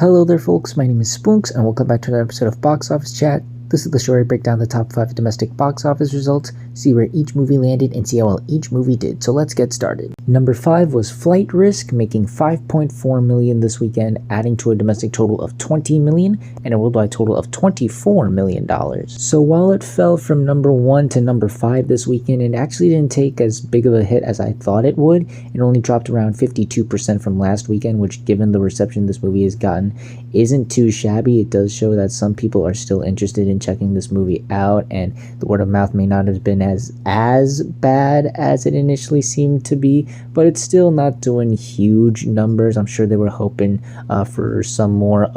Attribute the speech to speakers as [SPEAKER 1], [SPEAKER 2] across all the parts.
[SPEAKER 1] Hello there folks, my name is Spoonks and welcome back to another episode of Box Office Chat. This is the show where I break down the top 5 domestic box office results, see where each movie landed, and see how well each movie did. So let's get started. Number 5 was Flight Risk, making $5.4 million this weekend, adding to a domestic total of $20 million and a worldwide total of $24 million. So while it fell from number 1 to number 5 this weekend, it actually didn't take as big of a hit as I thought it would. It only dropped around 52% from last weekend, which given the reception this movie has gotten, isn't too shabby. It does show that some people are still interested in checking this movie out, and the word of mouth may not have been as bad as it initially seemed to be, but it's still not doing huge numbers. I'm sure they were hoping for some more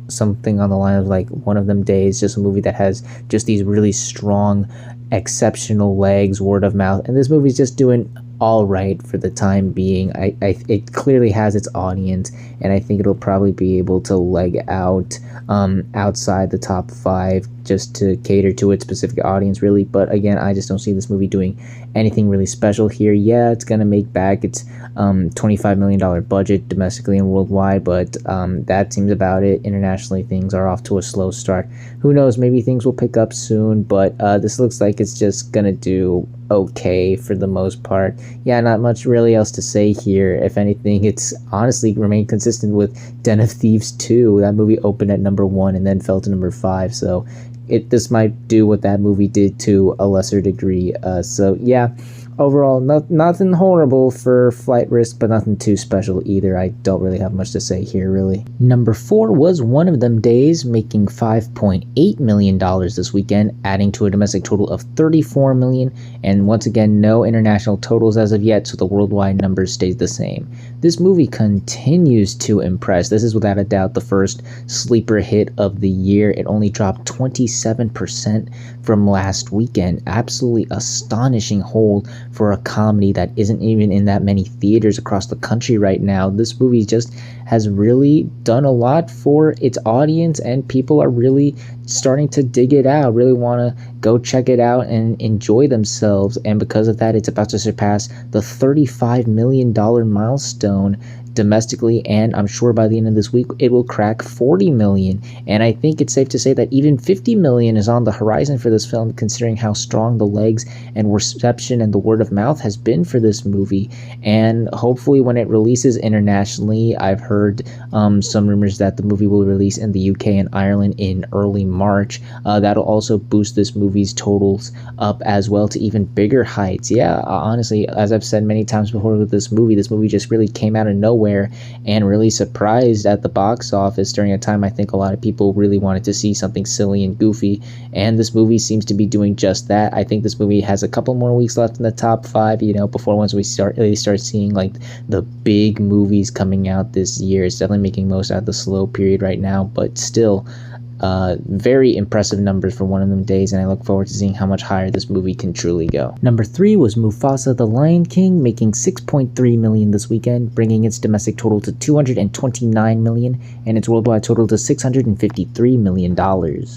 [SPEAKER 1] something on the line of like One of Them Days, just a movie that has just these really strong, exceptional legs, word of mouth, and this movie's just doing all right for the time being. It clearly has its audience, and I think it'll probably be able to leg out outside the top 5 just to cater to its specific audience, really. But again, I just don't see this movie doing anything really special here. Yeah, it's gonna make back its $25 million budget domestically and worldwide, but that seems about it. Internationally, things are off to a slow start. Who knows, maybe things will pick up soon, but this looks like it's just gonna do okay for the most part. Yeah, not much really else to say here. If anything, it's honestly remained consistent with Den of Thieves 2. That movie opened at number 1 and then fell to number 5, so this might do what that movie did to a lesser degree. So yeah, overall, nothing horrible for Flight Risk, but nothing too special either. I don't really have much to say here, really. Number 4 was One of Them Days, making $5.8 million this weekend, adding to a domestic total of $34 million, and once again, no international totals as of yet, so the worldwide numbers stays the same. This movie continues to impress. This is without a doubt the first sleeper hit of the year. It only dropped 27% from last weekend. Absolutely astonishing hold for a comedy that isn't even in that many theaters across the country right now. This movie just has really done a lot for its audience, and people are really starting to dig it out, really want to go check it out and enjoy themselves. And because of that, it's about to surpass the $35 million milestone domestically, and I'm sure by the end of this week it will crack 40 million. And I think it's safe to say that even 50 million is on the horizon for this film, considering how strong the legs and reception and the word of mouth has been for this movie. And hopefully when it releases internationally, I've heard some rumors that the movie will release in the UK and Ireland in early March. That'll also boost this movie's totals up as well to even bigger heights. Yeah, honestly, as I've said many times before with this movie just really came out of nowhere and really surprised at the box office during a time I think a lot of people really wanted to see something silly and goofy, and this movie seems to be doing just that. I think this movie has a couple more weeks left in the top 5, before once we really start seeing like the big movies coming out this year. It's definitely making most out of the slow period right now, but still very impressive numbers for One of Them Days, and I look forward to seeing how much higher this movie can truly go. Number 3 was Mufasa the Lion King, making $6.3 million this weekend, bringing its domestic total to $229 million and its worldwide total to $653 million.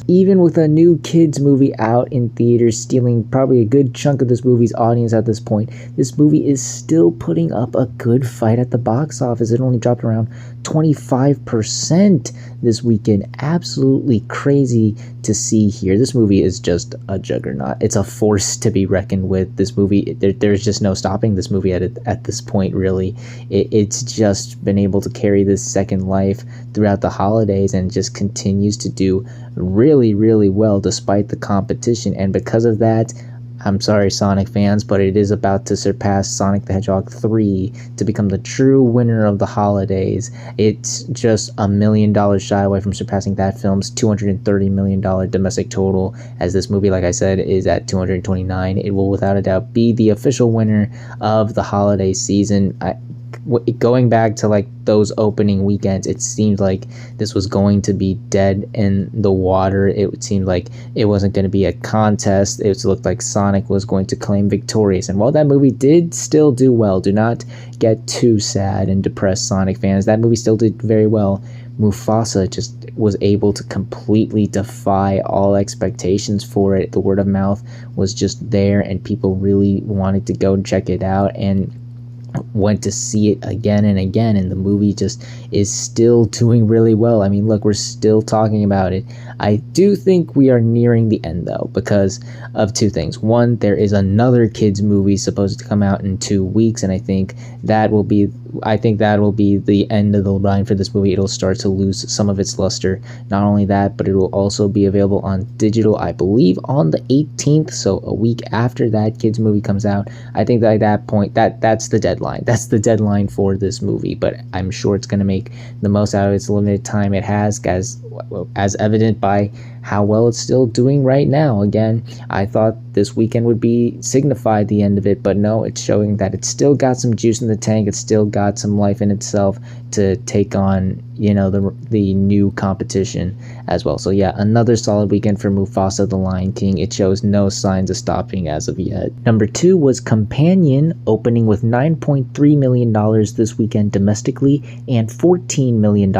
[SPEAKER 1] Even with a new kids movie out in theaters stealing probably a good chunk of this movie's audience at this point, this movie is still putting up a good fight at the box office. It only dropped around 25% this weekend. Absolutely crazy to see here. This movie is just a juggernaut. It's a force to be reckoned with. This movie, there's just no stopping this movie at this point, really. It's just been able to carry this second life throughout the holidays and just continues to do really, really well despite the competition. And because of that, I'm sorry, Sonic fans, but it is about to surpass Sonic the Hedgehog 3 to become the true winner of the holidays. It's just $1 million shy away from surpassing that film's $230 million domestic total, as this movie, like I said, is at 229. It will without a doubt be the official winner of the holiday season. Going back to like those opening weekends, it seemed like this was going to be dead in the water. It seemed like it wasn't going to be a contest. It looked like Sonic was going to claim victorious. And while that movie did still do well, do not get too sad and depressed, Sonic fans. That movie still did very well. Mufasa just was able to completely defy all expectations for it. The word of mouth was just there, and people really wanted to go check it out. And went to see it again and again, and the movie just is still doing really well. I mean, look, we're still talking about it. I do think we are nearing the end though, because of two things. One, there is another kids movie supposed to come out in 2 weeks, and I think that will be the end of the line for this movie. It'll start to lose some of its luster. Not only that, but it will also be available on digital, I believe, on the 18th, so a week after that kids movie comes out. I think that at that point, that's the deadline. That's the deadline for this movie, but I'm sure it's going to make the most out of its limited time it has, as evident by how well it's still doing right now. Again, I thought this weekend would signify the end of it, but no, it's showing that it's still got some juice in the tank. It's still got some life in itself to take on, the new competition as well. So yeah, another solid weekend for Mufasa the Lion King. It shows no signs of stopping as of yet. Number 2 was Companion, opening with $9.3 million this weekend domestically and $14 million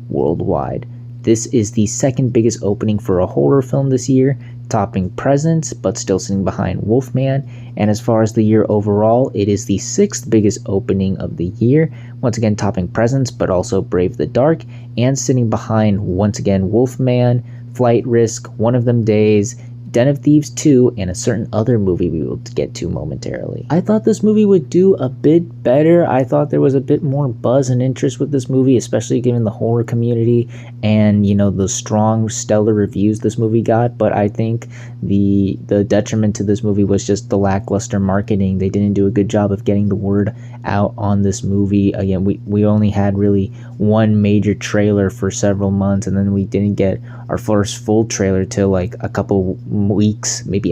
[SPEAKER 1] worldwide. This is the second biggest opening for a horror film this year, topping Presence, but still sitting behind Wolfman. And as far as the year overall, it is the 6th biggest opening of the year, once again topping Presence, but also Brave the Dark, and sitting behind, once again, Wolfman, Flight Risk, One of Them Days, Den of Thieves 2, and a certain other movie we will get to momentarily. I thought this movie would do a bit better. I thought there was a bit more buzz and interest with this movie, especially given the horror community and, the strong, stellar reviews this movie got. But I think the detriment to this movie was just the lackluster marketing. They didn't do a good job of getting the word out on this movie. Again, we only had really one major trailer for several months, and then we didn't get our first full trailer till like a couple weeks, maybe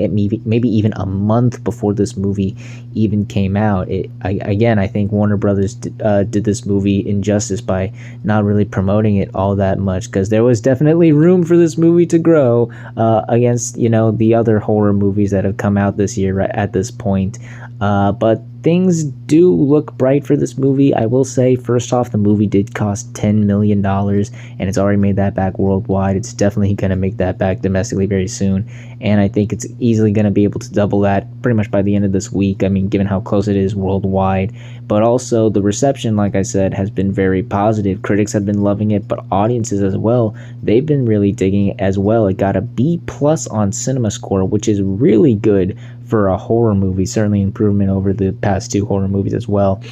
[SPEAKER 1] even a month before this movie even came out. I think Warner Brothers did this movie injustice by not really promoting it all that much, because there was definitely room for this movie to grow against the other horror movies that have come out this year right at this point. But things do look bright for this movie. I will say, first off, the movie did cost $10 million, and it's already made that back worldwide. It's definitely going to make that back domestically very soon, and I think it's easily going to be able to double that pretty much by the end of this week. I mean, given how close it is worldwide. But also, the reception, like I said, has been very positive. Critics have been loving it, but audiences as well. They've been really digging it as well. It got a B+ on CinemaScore, which is really good for a horror movie, certainly improvement over the past 2 horror movies as well.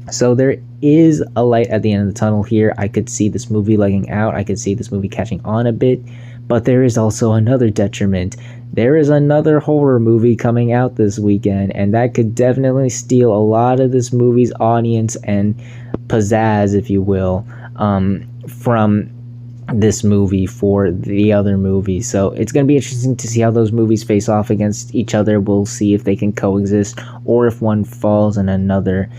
[SPEAKER 1] So there is a light at the end of the tunnel here. I could see this movie legging out. I could see this movie catching on a bit, but there is also another detriment. There is another horror movie coming out this weekend, and that could definitely steal a lot of this movie's audience and pizzazz, if you will, from this movie for the other movie. So it's going to be interesting to see how those movies face off against each other. We'll see if they can coexist, or if one falls and another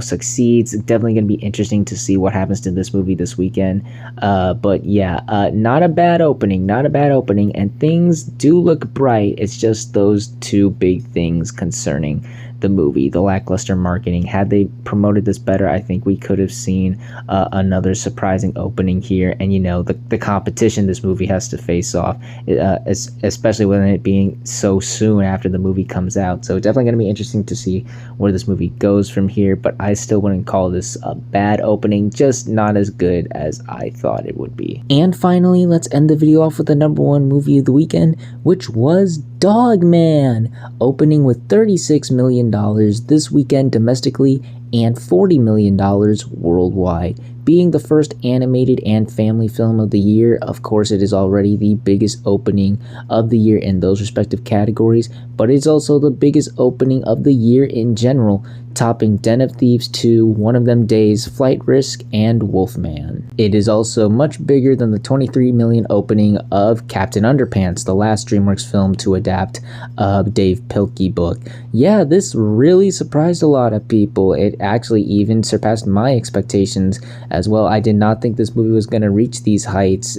[SPEAKER 1] succeeds. It's definitely going to be interesting to see what happens to this movie this weekend. But yeah, not a bad opening, and things do look bright. It's just those 2 big things concerning the movie, the lackluster marketing. Had they promoted this better, I think we could have seen another surprising opening here. And the competition this movie has to face off, especially with it being so soon after the movie comes out. So definitely going to be interesting to see where this movie goes from here, but I still wouldn't call this a bad opening, just not as good as I thought it would be. And finally, let's end the video off with the number 1 movie of the weekend, which was Dogman, opening with $36 million this weekend domestically and $40 million worldwide. Being the first animated and family film of the year, of course it is already the biggest opening of the year in those respective categories, but it's also the biggest opening of the year in general, topping Den of Thieves 2, One of Them Days, Flight Risk, and Wolfman. It is also much bigger than the $23 million opening of Captain Underpants, the last DreamWorks film to adapt a Dave Pilkey book. Yeah, this really surprised a lot of people. It actually even surpassed my expectations as well. I did not think this movie was going to reach these heights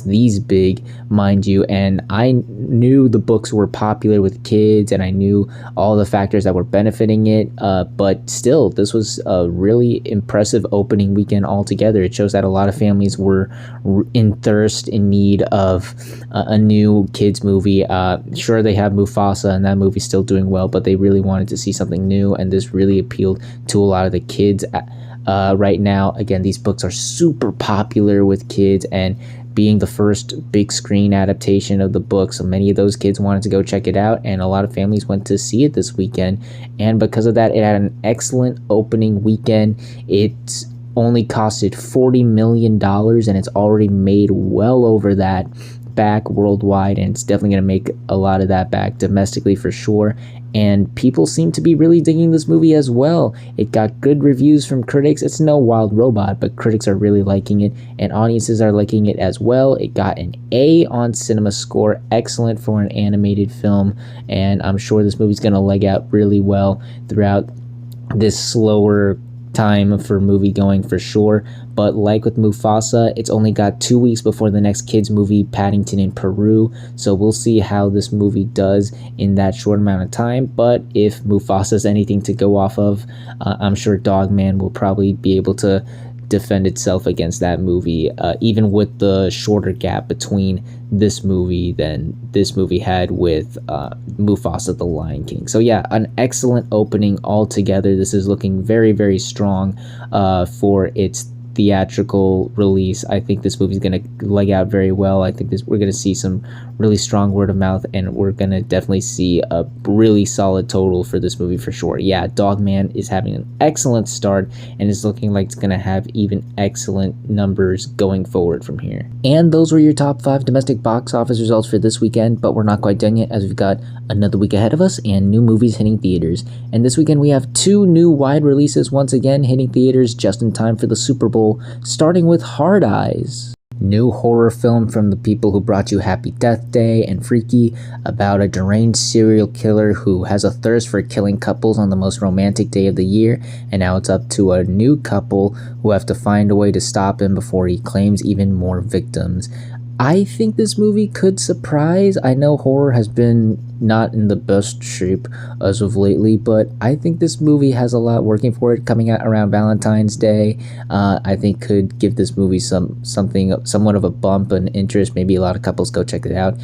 [SPEAKER 1] these big, mind you, and I knew the books were popular with kids, and I knew all the factors that were benefiting it, but still, this was a really impressive opening weekend altogether. It shows that a lot of families were in need of a new kids movie. Sure, they have Mufasa, and that movie's still doing well, but they really wanted to see something new, and this really appealed to a lot of the kids right now. Again, these books are super popular with kids, and being the first big screen adaptation of the book, so many of those kids wanted to go check it out, and a lot of families went to see it this weekend. And because of that, it had an excellent opening weekend. It only costed $40 million, and it's already made well over that back worldwide, and it's definitely going to make a lot of that back domestically for sure. And people seem to be really digging this movie as well. It got good reviews from critics. It's no Wild Robot, but critics are really liking it, and audiences are liking it as well. It got an A on Cinema Score, excellent for an animated film, and I'm sure this movie's going to leg out really well throughout this slower time for movie going for sure. But like with Mufasa, it's only got 2 weeks before the next kids movie, Paddington in Peru, so we'll see how this movie does in that short amount of time. But if Mufasa's anything to go off of, I'm sure Dogman will probably be able to defend itself against that movie, even with the shorter gap between this movie than this movie had with Mufasa the Lion King. So yeah, an excellent opening altogether. This is looking very, very strong for its theatrical release. I think this movie's going to leg out very well. I think we're going to see some really strong word of mouth, and we're going to definitely see a really solid total for this movie for sure. Yeah, Dogman is having an excellent start and is looking like it's going to have even excellent numbers going forward from here. And those were your top 5 domestic box office results for this weekend, but we're not quite done yet, as we've got another week ahead of us and new movies hitting theaters. And this weekend we have 2 new wide releases once again hitting theaters just in time for the Super Bowl, starting with Hard Eyes. New horror film from the people who brought you Happy Death Day and Freaky, about a deranged serial killer who has a thirst for killing couples on the most romantic day of the year, and now it's up to a new couple who have to find a way to stop him before he claims even more victims. I think this movie could surprise. I know horror has been not in the best shape as of lately, but I think this movie has a lot working for it, coming out around Valentine's Day. I think could give this movie somewhat of a bump and interest. Maybe a lot of couples go check it out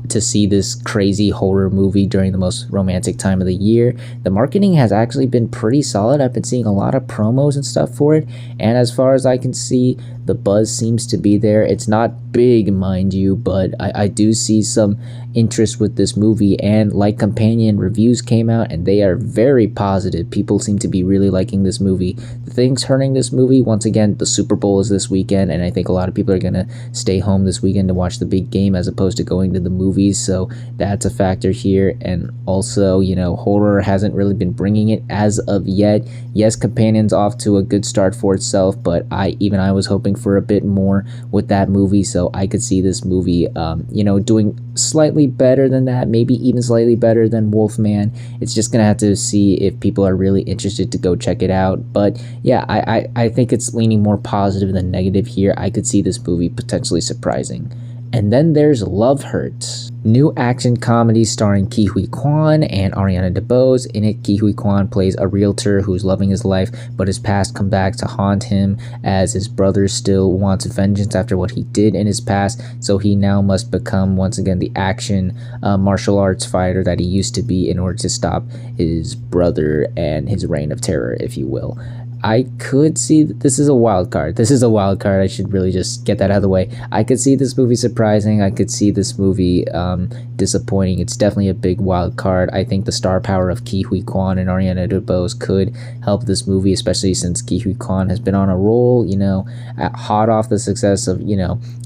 [SPEAKER 1] to see this crazy horror movie during the most romantic time of the year. The marketing has actually been pretty solid. I've been seeing a lot of promos and stuff for it, and as far as I can see, the buzz seems to be there. It's not big, mind you, but I do see some interest with this movie, and like Companion, reviews came out and they are very positive. People seem to be really liking this movie. The things hurting this movie, once again, the Super Bowl is this weekend, and I think a lot of people are gonna stay home this weekend to watch the big game as opposed to going to the movies, so that's a factor here. And also, you know, horror hasn't really been bringing it as of yet. Yes, Companion's off to a good start for itself, but I was hoping for a bit more with that movie, so I could see this movie doing slightly better than that, maybe even slightly better than Wolfman. It's just gonna have to see if people are really interested to go check it out. But yeah, I think it's leaning more positive than negative here. I could see this movie potentially surprising. And then there's Love Hurts, new action comedy starring Ke Huy Quan and Ariana DeBose. In it, Ke Huy Quan plays a realtor who's loving his life, but his past comes back to haunt him, as his brother still wants vengeance after what he did in his past, so he now must become once again the action martial arts fighter that he used to be in order to stop his brother and his reign of terror, if you will. I could see this is a wild card. This is a wild card. I should really just get that out of the way. I could see this movie surprising. I could see this movie disappointing. It's definitely a big wild card. I think the star power of Ke Huy Quan and Ariana DeBose could help this movie, especially since Ke Huy Quan has been on a roll, hot off the success of,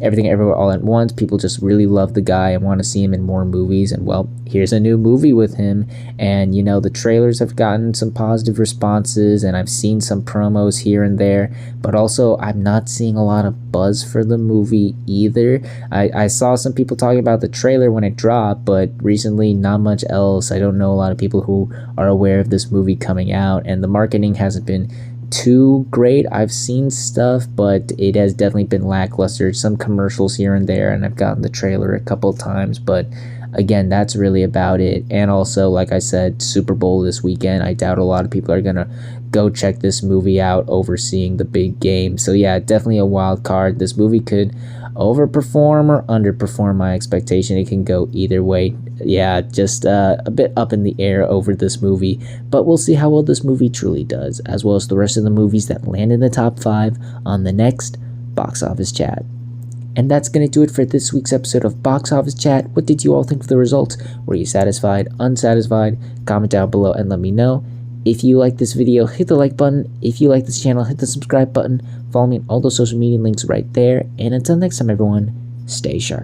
[SPEAKER 1] Everything Everywhere All at Once. People just really love the guy and want to see him in more movies. And well, here's a new movie with him. And, the trailers have gotten some positive responses, and I've seen some promos here and there, but also I'm not seeing a lot of buzz for the movie either. I saw some people talking about the trailer when it dropped, but recently not much else. I don't know a lot of people who are aware of this movie coming out, and the marketing hasn't been too great. I've seen stuff, but it has definitely been lackluster. Some commercials here and there, and I've gotten the trailer a couple times, but again, that's really about it. And also, like I said, Super Bowl this weekend. I doubt a lot of people are gonna go check this movie out overseeing the big game. So yeah, definitely a wild card. This movie could overperform or underperform my expectation. It can go either way. Yeah, just a bit up in the air over this movie, but we'll see how well this movie truly does, as well as the rest of the movies that land in the top 5 on the next Box Office Chat. And that's going to do it for this week's episode of Box Office Chat. What did you all think of the results? Were you satisfied, unsatisfied? Comment down below and let me know. If you like this video, hit the like button. If you like this channel, hit the subscribe button. Follow me on all those social media links right there. And until next time, everyone, stay sharp.